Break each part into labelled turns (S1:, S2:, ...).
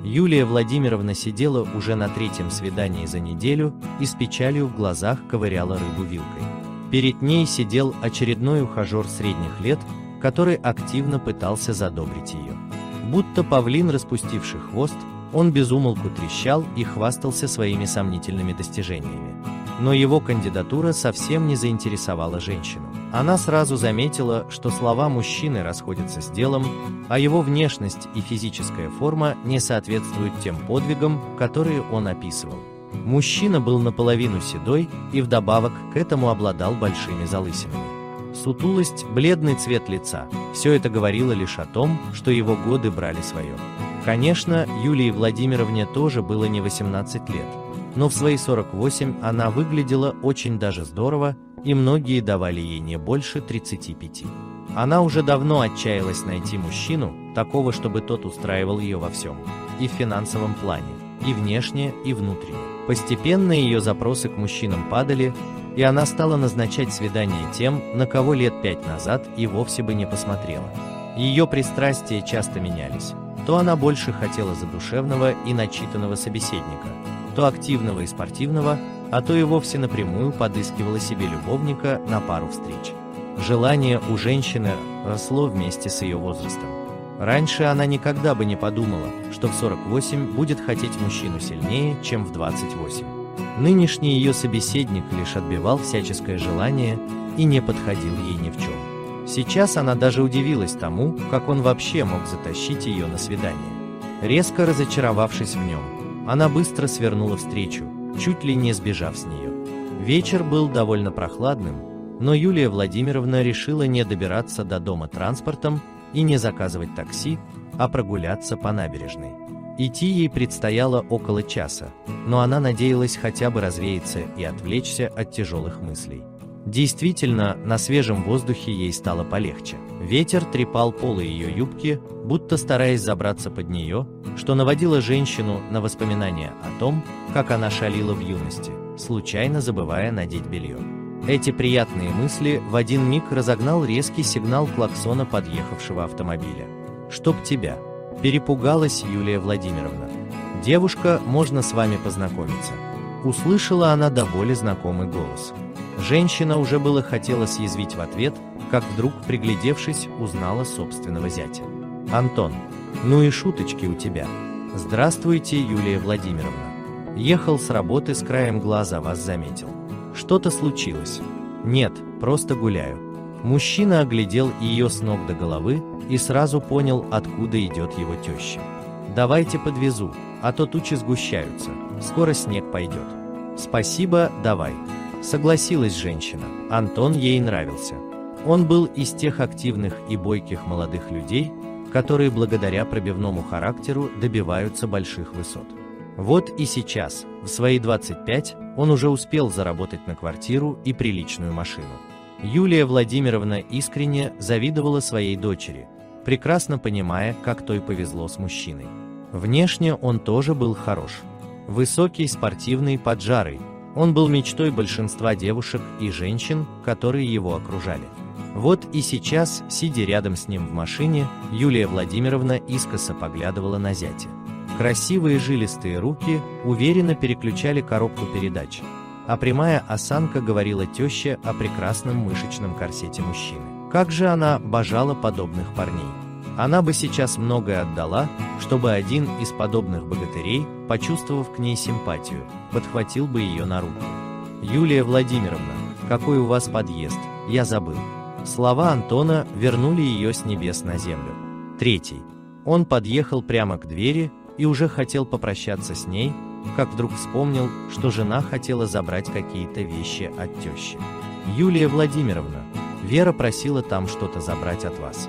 S1: Юлия Владимировна сидела уже на третьем свидании за неделю и с печалью в глазах ковыряла рыбу вилкой. Перед ней сидел очередной ухажер средних лет, который активно пытался задобрить ее. Будто павлин, распустивший хвост, он без умолку трещал и хвастался своими сомнительными достижениями. Но его кандидатура совсем не заинтересовала женщину. Она сразу заметила, что слова мужчины расходятся с делом, а его внешность и физическая форма не соответствуют тем подвигам, которые он описывал. Мужчина был наполовину седой и вдобавок к этому обладал большими залысинами. Сутулость, бледный цвет лица – все это говорило лишь о том, что его годы брали свое. Конечно, Юлии Владимировне тоже было не 18 лет, но в свои 48 она выглядела очень даже здорово, и многие давали ей не больше 35. Она уже давно отчаялась найти мужчину, такого, чтобы тот устраивал ее во всем, и в финансовом плане, и внешне, и внутренне. Постепенно ее запросы к мужчинам падали, и она стала назначать свидания тем, на кого лет 5 назад и вовсе бы не посмотрела. Ее пристрастия часто менялись. То она больше хотела задушевного и начитанного собеседника, то активного и спортивного, а то и вовсе напрямую подыскивала себе любовника на пару встреч. Желание у женщины росло вместе с ее возрастом. Раньше она никогда бы не подумала, что в 48 будет хотеть мужчину сильнее, чем в 28. Нынешний ее собеседник лишь отбивал всяческое желание и не подходил ей ни в чем. Сейчас она даже удивилась тому, как он вообще мог затащить ее на свидание. Резко разочаровавшись в нем, она быстро свернула встречу, чуть ли не сбежав с нее. Вечер был довольно прохладным, но Юлия Владимировна решила не добираться до дома транспортом и не заказывать такси, а прогуляться по набережной. Идти ей предстояло около часа, но она надеялась хотя бы развеяться и отвлечься от тяжелых мыслей. Действительно, на свежем воздухе ей стало полегче. Ветер трепал полы ее юбки, будто стараясь забраться под нее, что наводило женщину на воспоминания о том, как она шалила в юности, случайно забывая надеть белье. Эти приятные мысли в один миг разогнал резкий сигнал клаксона подъехавшего автомобиля. «Чтоб тебя!» – перепугалась Юлия Владимировна. «Девушка, можно с вами познакомиться?» Услышала она до боли знакомый голос. Женщина уже было хотела съязвить в ответ, как вдруг, приглядевшись, узнала собственного зятя. «Антон, ну и шуточки у тебя. Здравствуйте, Юлия Владимировна. Ехал с работы, с краем глаза вас заметил. Что-то случилось?» «Нет, просто гуляю». Мужчина оглядел ее с ног до головы и сразу понял, откуда идет его теща. «Давайте подвезу, а то тучи сгущаются, скоро снег пойдет». «Спасибо, давай». Согласилась женщина. Антон ей нравился. Он был из тех активных и бойких молодых людей, которые благодаря пробивному характеру добиваются больших высот. Вот и сейчас, в свои 25, он уже успел заработать на квартиру и приличную машину. Юлия Владимировна искренне завидовала своей дочери, прекрасно понимая, как той повезло с мужчиной. Внешне он тоже был хорош. Высокий, спортивный, поджарый. Он был мечтой большинства девушек и женщин, которые его окружали. Вот и сейчас, сидя рядом с ним в машине, Юлия Владимировна искоса поглядывала на зятя. Красивые жилистые руки уверенно переключали коробку передач, а прямая осанка говорила теще о прекрасном мышечном корсете мужчины. Как же она обожала подобных парней! Она бы сейчас многое отдала, чтобы один из подобных богатырей, почувствовав к ней симпатию, подхватил бы ее на руки. «Юлия Владимировна, какой у вас подъезд, я забыл». Слова Антона вернули ее с небес на землю. Третий. Он подъехал прямо к двери и уже хотел попрощаться с ней, как вдруг вспомнил, что жена хотела забрать какие-то вещи от тещи. «Юлия Владимировна, Вера просила там что-то забрать от вас».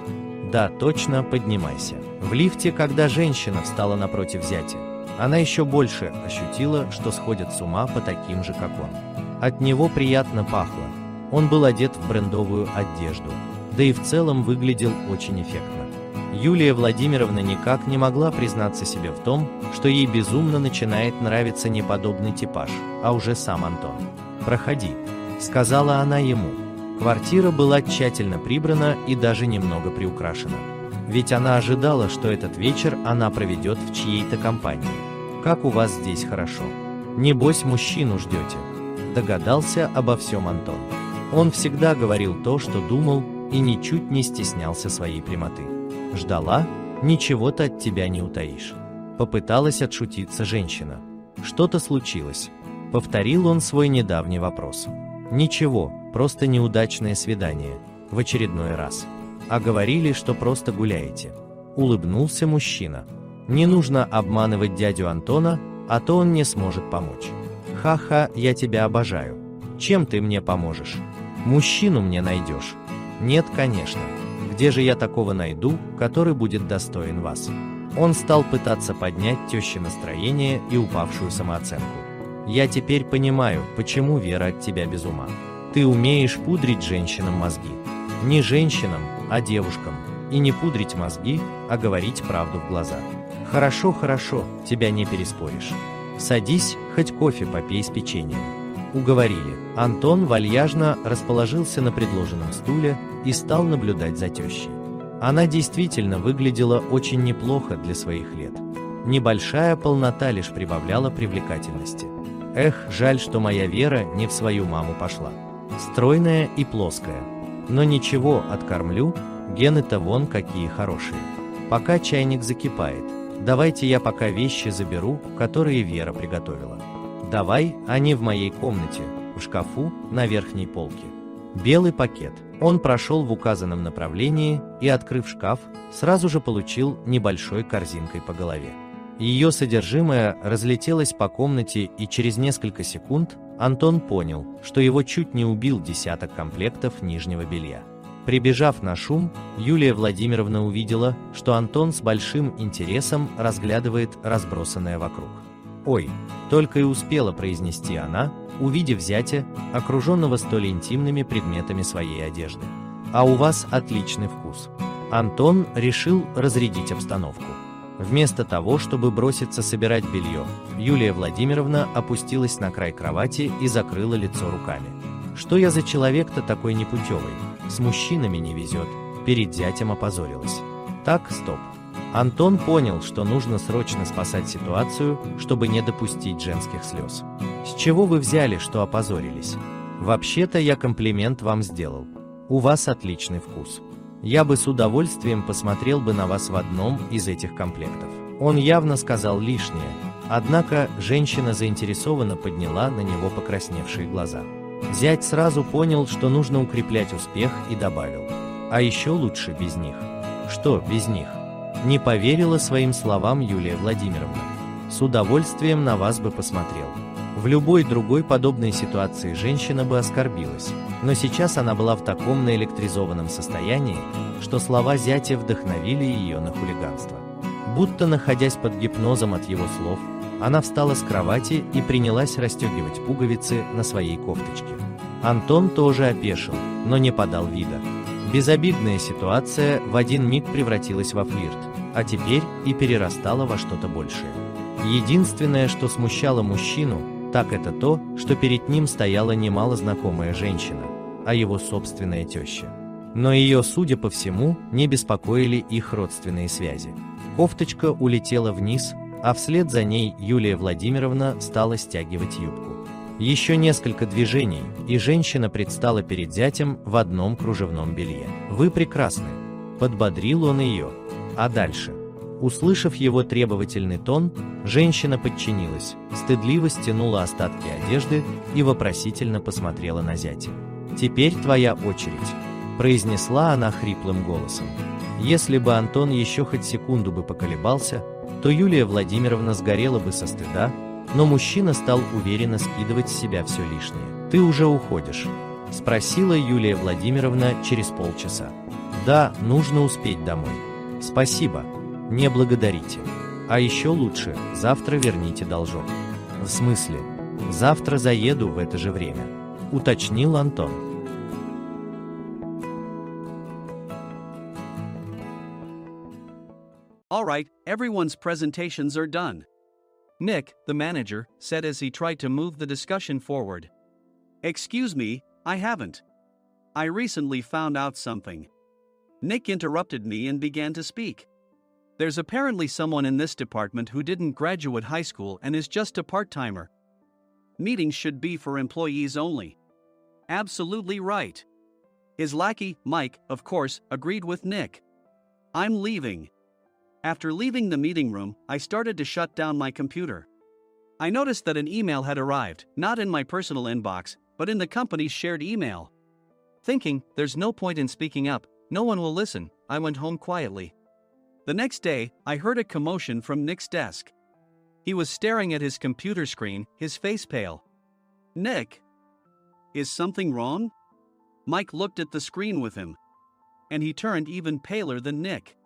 S1: «Да, точно, поднимайся». В лифте, когда женщина встала напротив зятя, она еще больше ощутила, что сходит с ума по таким же, как он. От него приятно пахло. Он был одет в брендовую одежду, да и в целом выглядел очень эффектно. Юлия Владимировна никак не могла признаться себе в том, что ей безумно начинает нравиться не подобный типаж, а уже сам Антон. «Проходи», — сказала она ему. Квартира была тщательно прибрана и даже немного приукрашена. Ведь она ожидала, что этот вечер она проведет в чьей-то компании. Как у вас здесь хорошо. Небось, мужчину ждете. Догадался обо всем Антон. Он всегда говорил то, что думал, и ничуть не стеснялся своей прямоты. Ждала? Ничего-то от тебя не утаишь. Попыталась отшутиться женщина. Что-то случилось. Повторил он свой недавний вопрос. Ничего, просто неудачное свидание. В очередной раз. А говорили, что просто гуляете. Улыбнулся мужчина. Не нужно обманывать дядю Антона, а то он не сможет помочь. Ха-ха, я тебя обожаю. Чем ты мне поможешь? Мужчину мне найдешь? Нет, конечно. Где же я такого найду, который будет достоин вас? Он стал пытаться поднять теще настроение и упавшую самооценку. Я теперь понимаю, почему Вера от тебя без ума. Ты умеешь пудрить женщинам мозги. Не женщинам, а девушкам. И не пудрить мозги, а говорить правду в глаза. Хорошо, хорошо, тебя не переспоришь. Садись, хоть кофе попей с печеньем. Уговорили. Антон вальяжно расположился на предложенном стуле и стал наблюдать за тещей. Она действительно выглядела очень неплохо для своих лет. Небольшая полнота лишь прибавляла привлекательности. Эх, жаль, что моя Вера не в свою маму пошла. Стройная и плоская. Но ничего, откормлю, гены-то вон какие хорошие. Пока чайник закипает, давайте я пока вещи заберу, которые Вера приготовила. Давай, они в моей комнате, в шкафу, на верхней полке. Белый пакет. Он прошел в указанном направлении и, открыв шкаф, сразу же получил небольшой корзинкой по голове. Ее содержимое разлетелось по комнате, и через несколько секунд Антон понял, что его чуть не убил десяток комплектов нижнего белья. Прибежав на шум, Юлия Владимировна увидела, что Антон с большим интересом разглядывает разбросанное вокруг. «Ой!» – только и успела произнести она, увидев зятя, окруженного столь интимными предметами своей одежды. «А у вас отличный вкус». Антон решил разрядить обстановку. Вместо того, чтобы броситься собирать белье, Юлия Владимировна опустилась на край кровати и закрыла лицо руками. «Что я за человек-то такой непутевый? С мужчинами не везет», перед зятем опозорилась. Так, стоп. Антон понял, что нужно срочно спасать ситуацию, чтобы не допустить женских слез. «С чего вы взяли, что опозорились? Вообще-то я комплимент вам сделал. У вас отличный вкус. Я бы с удовольствием посмотрел бы на вас в одном из этих комплектов». Он явно сказал лишнее, однако женщина заинтересованно подняла на него покрасневшие глаза. Зять сразу понял, что нужно укреплять успех, и добавил: «А еще лучше без них». «Что без них?» Не поверила своим словам Юлия Владимировна. «С удовольствием на вас бы посмотрел». В любой другой подобной ситуации женщина бы оскорбилась, но сейчас она была в таком наэлектризованном состоянии, что слова зятя вдохновили ее на хулиганство. Будто находясь под гипнозом от его слов, она встала с кровати и принялась расстегивать пуговицы на своей кофточке. Антон тоже опешил, но не подал вида. Безобидная ситуация в один миг превратилась во флирт, а теперь и перерастала во что-то большее. Единственное, что смущало мужчину, так это то, что перед ним стояла немало знакомая женщина, а его собственная теща. Но ее, судя по всему, не беспокоили их родственные связи. Кофточка улетела вниз, а вслед за ней Юлия Владимировна стала стягивать юбку. Еще несколько движений, и женщина предстала перед зятем в одном кружевном белье. «Вы прекрасны», – подбодрил он ее. А дальше? Услышав его требовательный тон, женщина подчинилась, стыдливо стянула остатки одежды и вопросительно посмотрела на зятя. «Теперь твоя очередь», – произнесла она хриплым голосом. Если бы Антон еще хоть секунду бы поколебался, то Юлия Владимировна сгорела бы со стыда, но мужчина стал уверенно скидывать с себя все лишнее. «Ты уже уходишь?» – спросила Юлия Владимировна через полчаса. «Да, нужно успеть домой». «Спасибо. Не благодарите. А еще лучше, завтра верните должок». «В смысле? Завтра заеду в это же время», – уточнил Антон.
S2: All right, everyone's presentations are done. Nick, the manager, said as he tried to move the discussion forward. Excuse me, I haven't. I recently found out something. Nick interrupted me and began to speak. There's apparently someone in this department who didn't graduate high school and is just a part-timer. Meetings should be for employees only. Absolutely right. His lackey, Mike, of course, agreed with Nick. I'm leaving. After leaving the meeting room, I started to shut down my computer. I noticed that an email had arrived, not in my personal inbox, but in the company's shared email. Thinking, there's no point in speaking up, no one will listen, I went home quietly. The next day, I heard a commotion from Nick's desk. He was staring at his computer screen, his face pale. Nick! Is something wrong? Mike looked at the screen with him. And he turned even paler than Nick.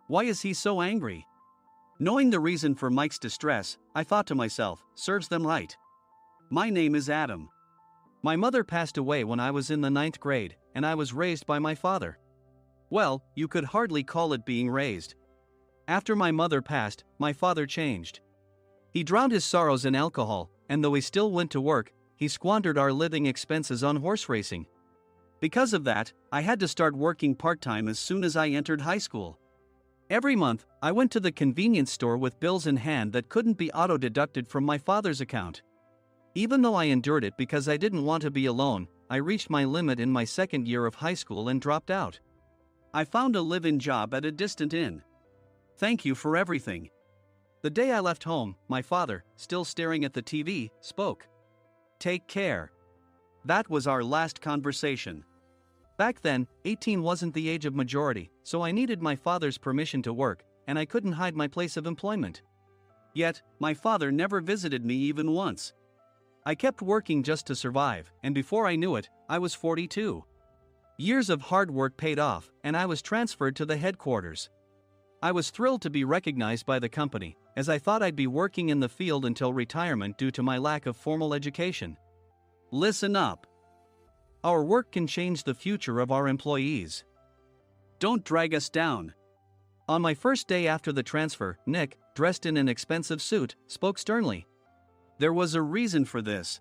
S2: Why is he so angry? Knowing the reason for Mike's distress, I thought to myself, serves them right. My name is Adam. My mother passed away when I was in the 9th grade, and I was raised by my father. Well, you could hardly call it being raised. After my mother passed, my father changed. He drowned his sorrows in alcohol, and though he still went to work, he squandered our living expenses on horse racing. Because of that, I had to start working part-time as soon as I entered high school. Every month, I went to the convenience store with bills in hand that couldn't be auto-deducted from my father's account. Even though I endured it because I didn't want to be alone, I reached my limit in my 2nd year of high school and dropped out. I found a live-in job at a distant inn. Thank you for everything. The day I left home, my father, still staring at the TV, spoke. Take care. That was our last conversation. Back then, 18 wasn't the age of majority, so I needed my father's permission to work, and I couldn't hide my place of employment. Yet, my father never visited me even once. I kept working just to survive, and before I knew it, I was 42. Years of hard work paid off, and I was transferred to the headquarters. I was thrilled to be recognized by the company, as I thought I'd be working in the field until retirement due to my lack of formal education. Listen up. Our work can change the future of our employees. Don't drag us down. On my first day after the transfer, Nick, dressed in an expensive suit, spoke sternly. There was a reason for this.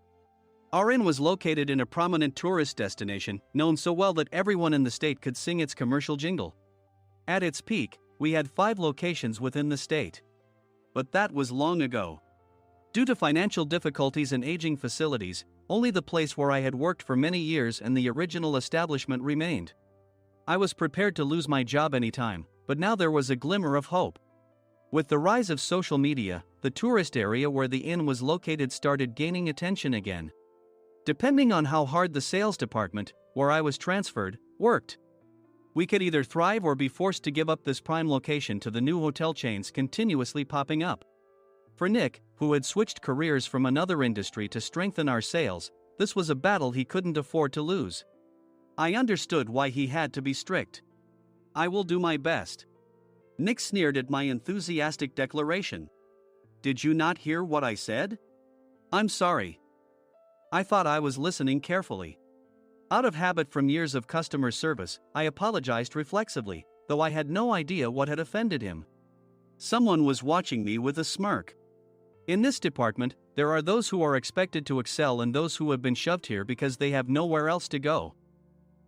S2: Our inn was located in a prominent tourist destination, known so well that everyone in the state could sing its commercial jingle. At its peak, we had 5 locations within the state. But that was long ago. Due to financial difficulties and aging facilities, only the place where I had worked for many years and the original establishment remained. I was prepared to lose my job anytime, but now there was a glimmer of hope. With the rise of social media, the tourist area where the inn was located started gaining attention again. Depending on how hard the sales department, where I was transferred, worked, we could either thrive or be forced to give up this prime location to the new hotel chains continuously popping up. For Nick, who had switched careers from another industry to strengthen our sales, this was a battle he couldn't afford to lose. I understood why he had to be strict. I will do my best. Nick sneered at my enthusiastic declaration. Did you not hear what I said? I'm sorry. I thought I was listening carefully. Out of habit from years of customer service, I apologized reflexively, though I had no idea what had offended him. Someone was watching me with a smirk. In this department, there are those who are expected to excel and those who have been shoved here because they have nowhere else to go.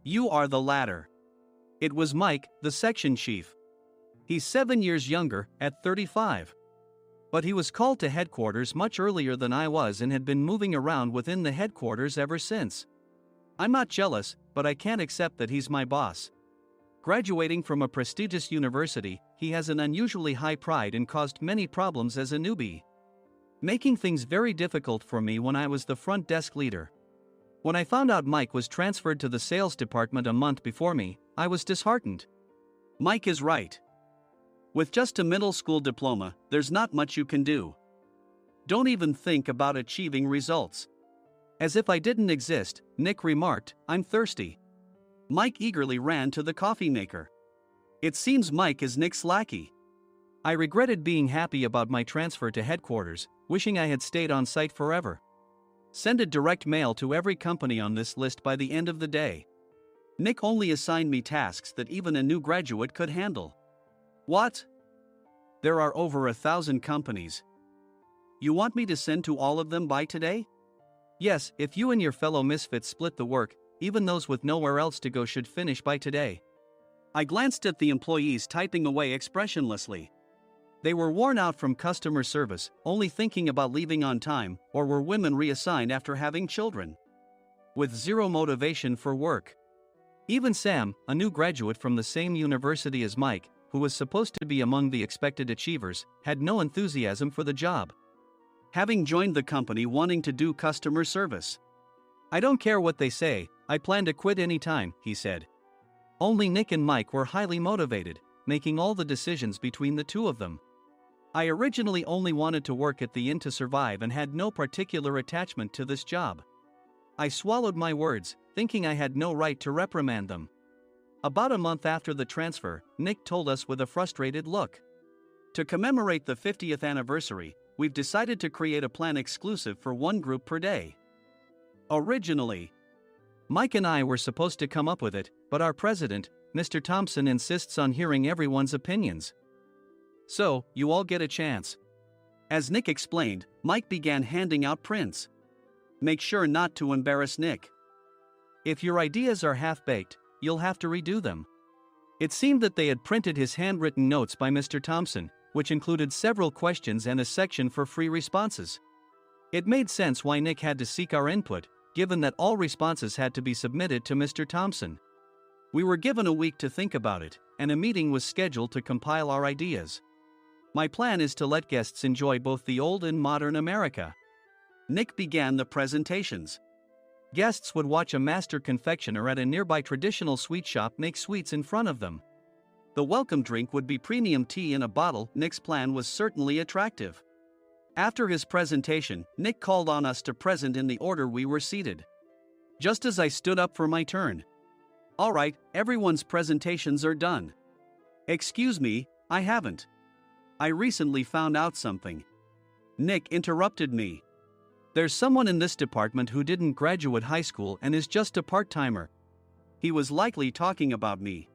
S2: You are the latter. It was Mike, the section chief. He's 7 years younger, at 35. But he was called to headquarters much earlier than I was and had been moving around within the headquarters ever since. I'm not jealous, but I can't accept that he's my boss. Graduating from a prestigious university, he has an unusually high pride and caused many problems as a newbie, making things very difficult for me when I was the front desk leader. When I found out Mike was transferred to the sales department a month before me, I was disheartened. Mike is right. With just a middle school diploma, there's not much you can do. Don't even think about achieving results. As if I didn't exist, Nick remarked, I'm thirsty. Mike eagerly ran to the coffee maker. It seems Mike is Nick's lackey. I regretted being happy about my transfer to headquarters, wishing I had stayed on site forever. Send a direct mail to every company on this list by the end of the day. Nick only assigned me tasks that even a new graduate could handle. What? There are over 1,000 companies. You want me to send to all of them by today? Yes, if you and your fellow misfits split the work, even those with nowhere else to go should finish by today. I glanced at the employees typing away expressionlessly. They were worn out from customer service, only thinking about leaving on time, or were women reassigned after having children, with zero motivation for work. Even Sam, a new graduate from the same university as Mike, who was supposed to be among the expected achievers, had no enthusiasm for the job, having joined the company wanting to do customer service. "I don't care what they say, I plan to quit any time," he said. Only Nick and Mike were highly motivated, making all the decisions between the two of them. I originally only wanted to work at the inn to survive and had no particular attachment to this job. I swallowed my words, thinking I had no right to reprimand them. About a month after the transfer, Nick told us with a frustrated look, "To commemorate the 50th anniversary, we've decided to create a plan exclusive for one group per day." Originally, Mike and I were supposed to come up with it, but our president, Mr. Thompson, insists on hearing everyone's opinions. "So, you all get a chance." As Nick explained, Mike began handing out prints. "Make sure not to embarrass Nick. If your ideas are half-baked, you'll have to redo them." It seemed that they had printed his handwritten notes by Mr. Thompson, which included several questions and a section for free responses. It made sense why Nick had to seek our input, given that all responses had to be submitted to Mr. Thompson. We were given a week to think about it, and a meeting was scheduled to compile our ideas. My plan is to let guests enjoy both the old and modern America. Nick began the presentations. Guests would watch a master confectioner at a nearby traditional sweet shop make sweets in front of them. The welcome drink would be premium tea in a bottle. Nick's plan was certainly attractive. After his presentation, Nick called on us to present in the order we were seated. Just as I stood up for my turn. "All right, everyone's presentations are done." "Excuse me, I haven't. I recently found out something." Nick interrupted me. "There's someone in this department who didn't graduate high school and is just a part-timer." He was likely talking about me.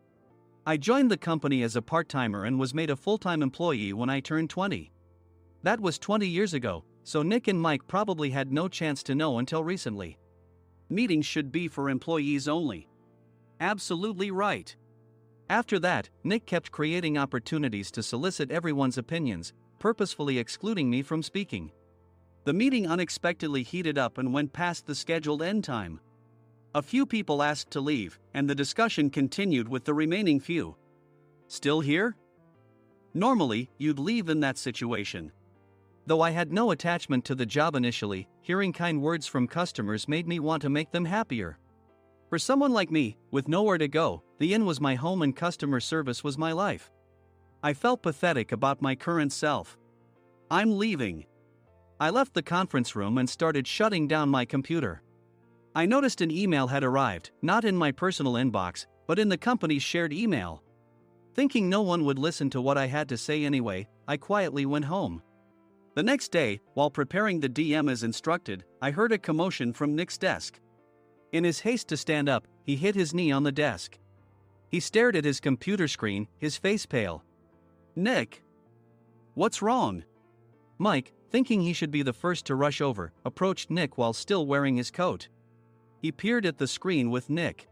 S2: I joined the company as a part-timer and was made a full-time employee when I turned 20. That was 20 years ago, so Nick and Mike probably had no chance to know until recently. "Meetings should be for employees only." Absolutely right. After that, Nick kept creating opportunities to solicit everyone's opinions, purposefully excluding me from speaking. The meeting unexpectedly heated up and went past the scheduled end time. A few people asked to leave, and the discussion continued with the remaining few. "Still here?" Normally, you'd leave in that situation. Though I had no attachment to the job initially, hearing kind words from customers made me want to make them happier. For someone like me, with nowhere to go, the inn was my home and customer service was my life. I felt pathetic about my current self. "I'm leaving." I left the conference room and started shutting down my computer. I noticed an email had arrived, not in my personal inbox, but in the company's shared email. Thinking no one would listen to what I had to say anyway, I quietly went home. The next day, while preparing the DM as instructed, I heard a commotion from Nick's desk. In his haste to stand up, he hit his knee on the desk. He stared at his computer screen, his face pale. "Nick, what's wrong?" Mike, thinking he should be the first to rush over, approached Nick while still wearing his coat. He peered at the screen with Nick.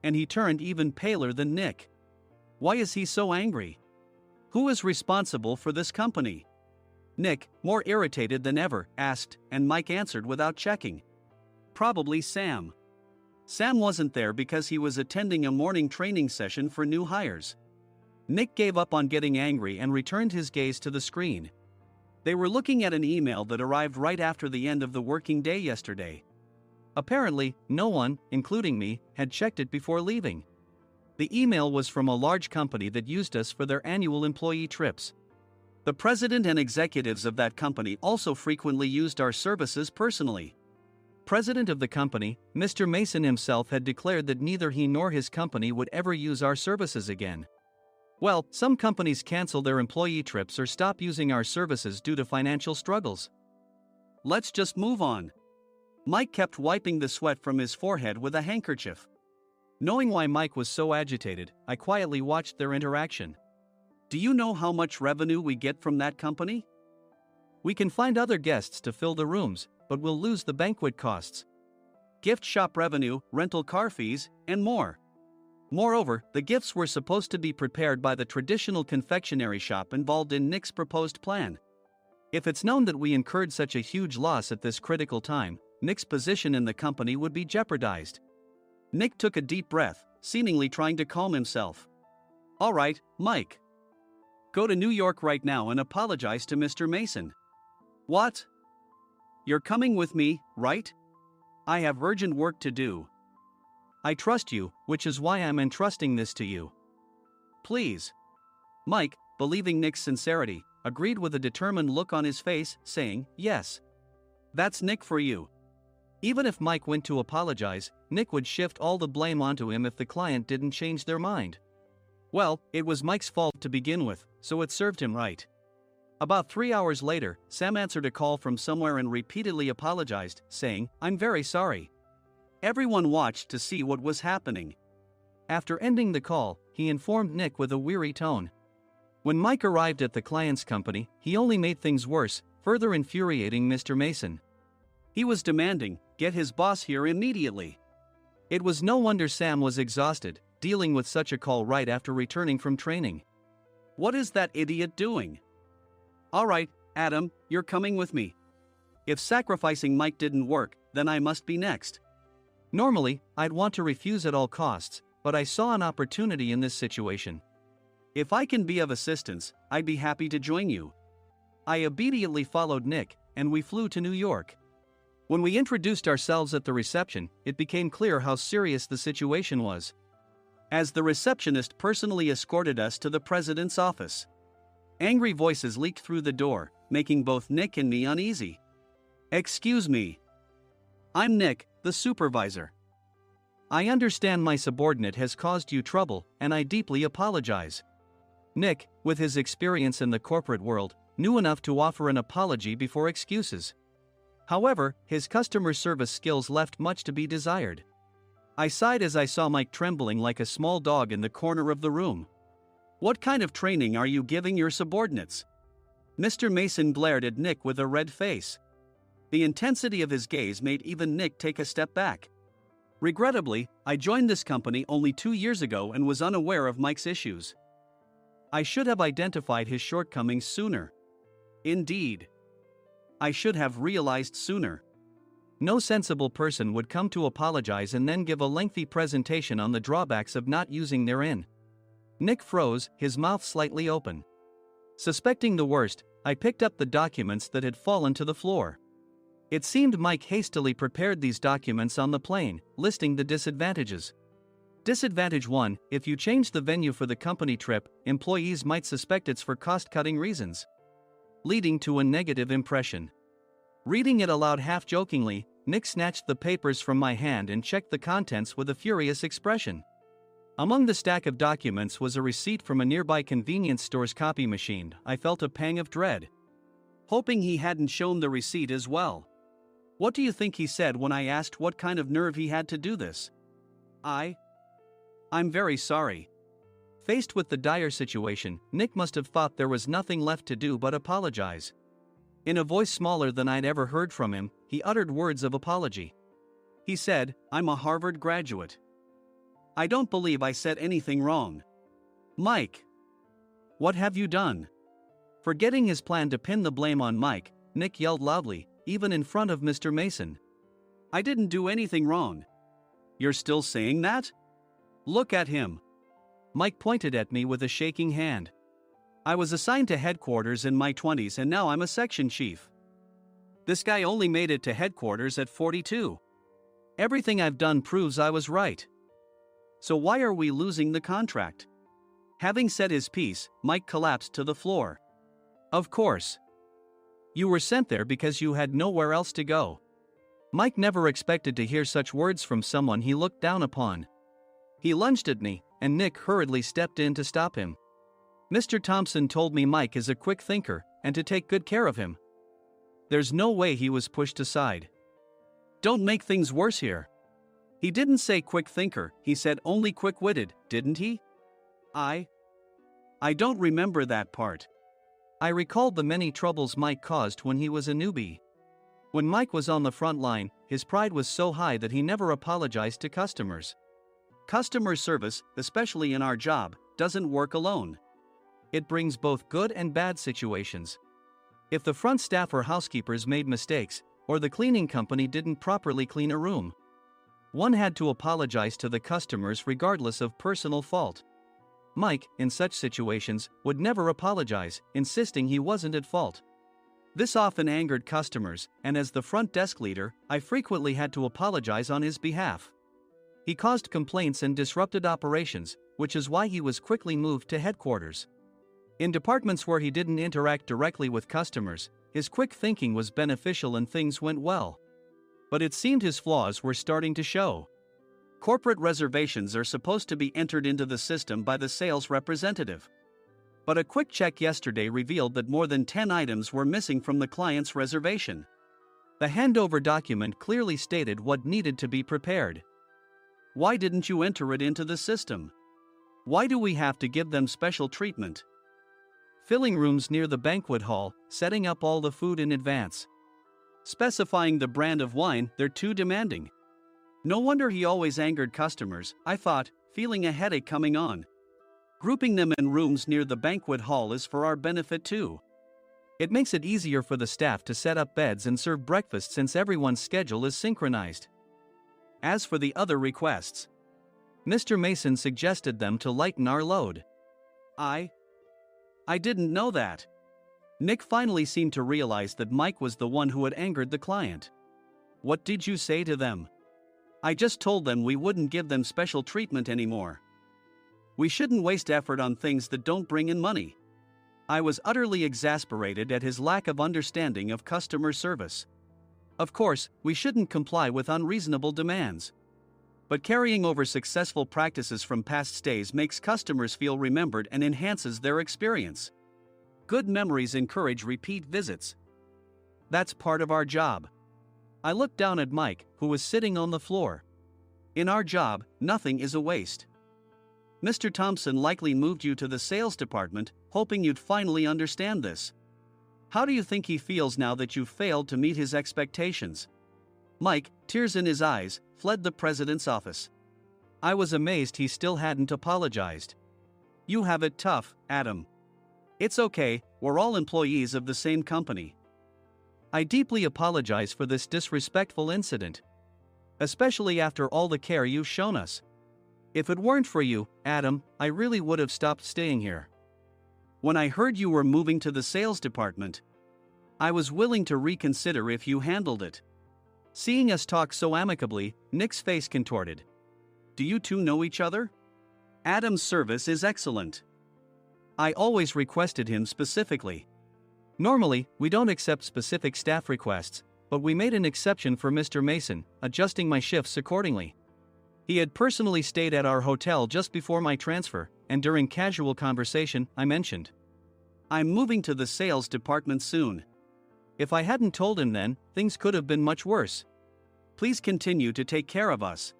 S2: And he turned even paler than Nick. Why is he so angry? Who is responsible for this company? Nick, more irritated than ever, asked, and Mike answered without checking. Probably Sam. Sam wasn't there because he was attending a morning training session for new hires. Nick gave up on getting angry and returned his gaze to the screen. They were looking at an email that arrived right after the end of the working day yesterday. Apparently, no one, including me, had checked it before leaving. The email was from a large company that used us for their annual employee trips. The president and executives of that company also frequently used our services personally. President of the company, Mr. Mason himself, had declared that neither he nor his company would ever use our services again. Well, some companies cancel their employee trips or stop using our services due to financial struggles. Let's just move on. Mike kept wiping the sweat from his forehead with a handkerchief. Knowing why Mike was so agitated, I quietly watched their interaction. Do you know how much revenue we get from that company? We can find other guests to fill the rooms, but we'll lose the banquet costs, gift shop revenue, rental car fees, and more. Moreover, the gifts were supposed to be prepared by the traditional confectionery shop involved in Nick's proposed plan. If it's known that we incurred such a huge loss at this critical time, Nick's position in the company would be jeopardized. Nick took a deep breath, seemingly trying to calm himself. All right, Mike. Go to New York right now and apologize to Mr. Mason. What? You're coming with me, right? I have urgent work to do. I trust you, which is why I'm entrusting this to you. Please. Mike, believing Nick's sincerity, agreed with a determined look on his face, saying, yes. That's Nick for you. Even if Mike went to apologize, Nick would shift all the blame onto him if the client didn't change their mind. Well, it was Mike's fault to begin with, so it served him right. About 3 hours later, Sam answered a call from somewhere and repeatedly apologized, saying, I'm very sorry. Everyone watched to see what was happening. After ending the call, he informed Nick with a weary tone. When Mike arrived at the client's company, he only made things worse, further infuriating Mr. Mason. He was demanding, get his boss here immediately. It was no wonder Sam was exhausted, dealing with such a call right after returning from training. What is that idiot doing? All right, Adam, you're coming with me. If sacrificing Mike didn't work, then I must be next. Normally, I'd want to refuse at all costs, but I saw an opportunity in this situation. If I can be of assistance, I'd be happy to join you. I immediately followed Nick, and we flew to New York. When we introduced ourselves at the reception, it became clear how serious the situation was. As the receptionist personally escorted us to the president's office. Angry voices leaked through the door, making both Nick and me uneasy. Excuse me. I'm Nick, the supervisor. I understand my subordinate has caused you trouble, and I deeply apologize. Nick, with his experience in the corporate world, knew enough to offer an apology before excuses. However, his customer service skills left much to be desired. I sighed as I saw Mike trembling like a small dog in the corner of the room. What kind of training are you giving your subordinates? Mr. Mason glared at Nick with a red face. The intensity of his gaze made even Nick take a step back. Regrettably, I joined this company only 2 years ago and was unaware of Mike's issues. I should have identified his shortcomings sooner. Indeed. I should have realized sooner. No sensible person would come to apologize and then give a lengthy presentation on the drawbacks of not using their in. Nick froze, his mouth slightly open. Suspecting the worst, I picked up the documents that had fallen to the floor. It seemed Mike hastily prepared these documents on the plane, listing the disadvantages. Disadvantage 1, if you change the venue for the company trip, employees might suspect it's for cost-cutting reasons, leading to a negative impression. Reading it aloud half-jokingly, Nick snatched the papers from my hand and checked the contents with a furious expression. Among the stack of documents was a receipt from a nearby convenience store's copy machine. I felt a pang of dread, hoping he hadn't shown the receipt as well. What do you think he said when I asked what kind of nerve he had to do this? I'm very sorry. Faced with the dire situation, Nick must have thought there was nothing left to do but apologize. In a voice smaller than I'd ever heard from him, he uttered words of apology. He said, I'm a Harvard graduate. I don't believe I said anything wrong. Mike. What have you done? Forgetting his plan to pin the blame on Mike, Nick yelled loudly, even in front of Mr. Mason. I didn't do anything wrong. You're still saying that? Look at him. Mike pointed at me with a shaking hand. I was assigned to headquarters in my 20s and now I'm a section chief. This guy only made it to headquarters at 42. Everything I've done proves I was right. So why are we losing the contract? Having said his piece, Mike collapsed to the floor. Of course. You were sent there because you had nowhere else to go. Mike never expected to hear such words from someone he looked down upon. He lunged at me, and Nick hurriedly stepped in to stop him. Mr. Thompson told me Mike is a quick thinker, and to take good care of him. There's no way he was pushed aside. Don't make things worse here. He didn't say quick thinker, he said only quick-witted, didn't he? I don't remember that part. I recalled the many troubles Mike caused when he was a newbie. When Mike was on the front line, his pride was so high that he never apologized to customers. Customer service, especially in our job, doesn't work alone. It brings both good and bad situations. If the front staff or housekeepers made mistakes, or the cleaning company didn't properly clean a room, one had to apologize to the customers regardless of personal fault. Mike, in such situations, would never apologize, insisting he wasn't at fault. This often angered customers, and as the front desk leader, I frequently had to apologize on his behalf. He caused complaints and disrupted operations, which is why he was quickly moved to headquarters. In departments where he didn't interact directly with customers, his quick thinking was beneficial and things went well. But it seemed his flaws were starting to show. Corporate reservations are supposed to be entered into the system by the sales representative. But a quick check yesterday revealed that more than 10 items were missing from the client's reservation. The handover document clearly stated what needed to be prepared. Why didn't you enter it into the system? Why do we have to give them special treatment? Filling rooms near the banquet hall, setting up all the food in advance. Specifying the brand of wine, they're too demanding. No wonder he always angered customers, I thought, feeling a headache coming on. Grouping them in rooms near the banquet hall is for our benefit too. It makes it easier for the staff to set up beds and serve breakfast since everyone's schedule is synchronized. As for the other requests, Mr. Mason suggested them to lighten our load. I didn't know that. Nick finally seemed to realize that Mike was the one who had angered the client. What did you say to them? I just told them we wouldn't give them special treatment anymore. We shouldn't waste effort on things that don't bring in money. I was utterly exasperated at his lack of understanding of customer service. Of course, we shouldn't comply with unreasonable demands. But carrying over successful practices from past stays makes customers feel remembered and enhances their experience. Good memories encourage repeat visits. That's part of our job. I looked down at Mike, who was sitting on the floor. In our job, nothing is a waste. Mr. Thompson likely moved you to the sales department, hoping you'd finally understand this. How do you think he feels now that you failed to meet his expectations? Mike, tears in his eyes, fled the president's office. I was amazed he still hadn't apologized. You have it tough, Adam. It's okay, we're all employees of the same company. I deeply apologize for this disrespectful incident. Especially after all the care you've shown us. If it weren't for you, Adam, I really would have stopped staying here. When I heard you were moving to the sales department, I was willing to reconsider if you handled it. Seeing us talk so amicably, Nick's face contorted. Do you two know each other? Adam's service is excellent. I always requested him specifically. Normally, we don't accept specific staff requests, but we made an exception for Mr. Mason, adjusting my shifts accordingly. He had personally stayed at our hotel just before my transfer, and during casual conversation, I mentioned, I'm moving to the sales department soon. If I hadn't told him then, things could have been much worse. Please continue to take care of us.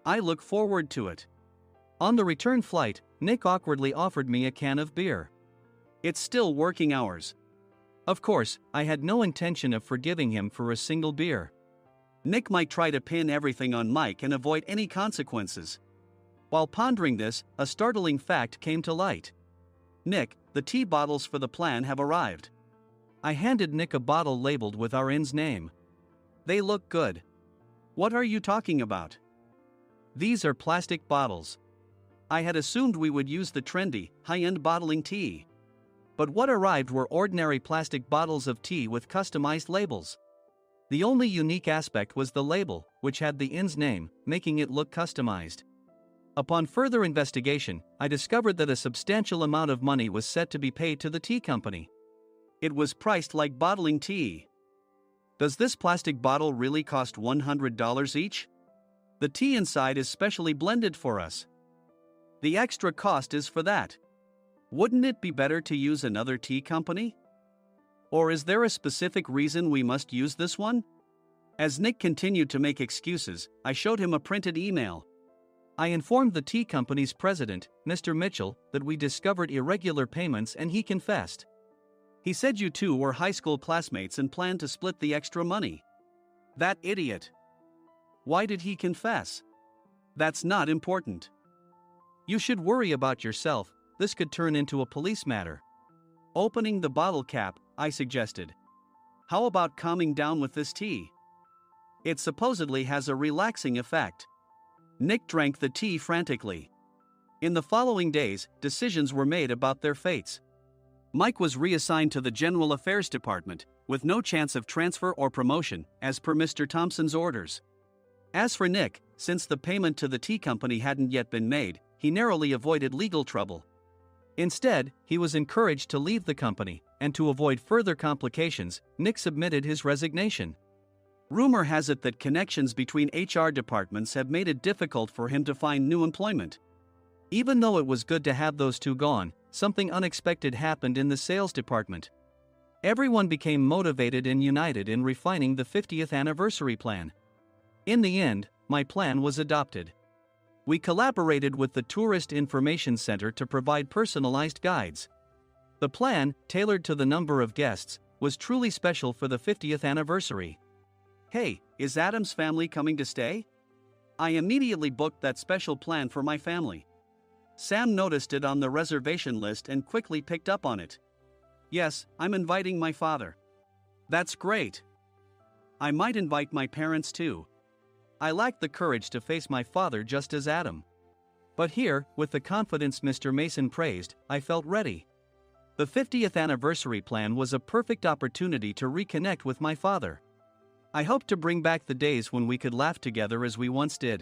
S2: I look forward to it. On the return flight, Nick awkwardly offered me a can of beer. It's still working hours. Of course, I had no intention of forgiving him for a single beer. Nick might try to pin everything on Mike and avoid any consequences. While pondering this, a startling fact came to light. Nick, the tea bottles for the plan have arrived. I handed Nick a bottle labeled with our inn's name. They look good. What are you talking about? These are plastic bottles. I had assumed we would use the trendy, high-end bottling tea. But what arrived were ordinary plastic bottles of tea with customized labels. The only unique aspect was the label, which had the inn's name, making it look customized. Upon further investigation, I discovered that a substantial amount of money was set to be paid to the tea company. It was priced like bottling tea. Does this plastic bottle really cost $100 each? The tea inside is specially blended for us. The extra cost is for that. Wouldn't it be better to use another tea company? Or is there a specific reason we must use this one? As Nick continued to make excuses, I showed him a printed email. I informed the tea company's president, Mr. Mitchell, that we discovered irregular payments and he confessed. He said you two were high school classmates and planned to split the extra money. That idiot. Why did he confess? That's not important. You should worry about yourself, this could turn into a police matter. Opening the bottle cap, I suggested. How about calming down with this tea? It supposedly has a relaxing effect. Nick drank the tea frantically. In the following days, decisions were made about their fates. Mike was reassigned to the General Affairs Department, with no chance of transfer or promotion, as per Mr. Thompson's orders. As for Nick, since the payment to the tea company hadn't yet been made, he narrowly avoided legal trouble. Instead, he was encouraged to leave the company, and to avoid further complications, Nick submitted his resignation. Rumor has it that connections between HR departments have made it difficult for him to find new employment. Even though it was good to have those two gone, something unexpected happened in the sales department. Everyone became motivated and united in refining the 50th anniversary plan. In the end, my plan was adopted. We collaborated with the Tourist Information Center to provide personalized guides. The plan, tailored to the number of guests, was truly special for the 50th anniversary. Hey, is Adam's family coming to stay? I immediately booked that special plan for my family. Sam noticed it on the reservation list and quickly picked up on it. Yes, I'm inviting my father. That's great. I might invite my parents too. I lacked the courage to face my father just as Adam. But here, with the confidence Mr. Mason praised, I felt ready. The 50th anniversary plan was a perfect opportunity to reconnect with my father. I hoped to bring back the days when we could laugh together as we once did.